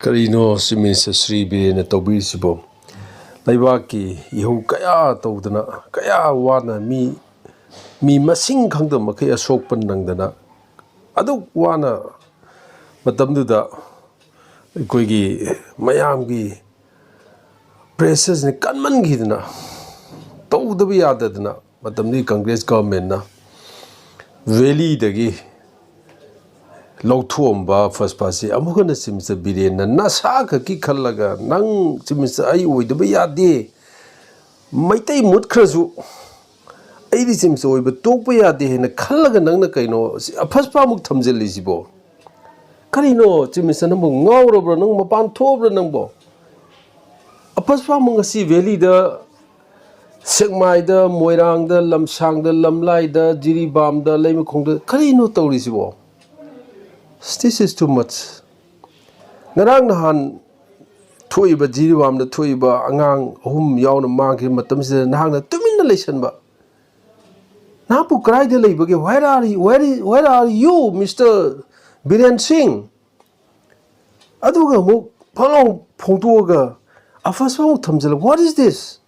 Karino siminsa Shri Biren-na CM Laibaki ihu kaya tawdana kaya wana mi masing khangdam kaya sokpan nangdana aduk wana matamduda koigi mayamgi pressures ni kanman gidna tawdabi yadadna matamdi Congress government na valley dagi Lautuamba first pass, Amugana Simsa Biren-na Nasaka Kikalaga, Nang Simsa Ayu, the Bayade Maite Mutkrazu Adi Simso, but Topaya de and a Kalaga Nangakaino, a Paspamuk Tamzelizibo Karino, Timisanamo, Nauro, Nung Mapan Tobra Numbo a Paspamungasi Valley the Segmai the Moirang the Lamsang the Lamlai the Jiribam the Lemikong the Karino Torisibo. This is too much. Narang nahan Toiba Jiribam the Toiba Angang whom yawn mark him at Tamsin Nang the Tumination ba. Napu cried the labor, where are you? Where are you, Mr. Biren Singh? Aduga Palong Pontuga. A first one Tamzilla, what is this?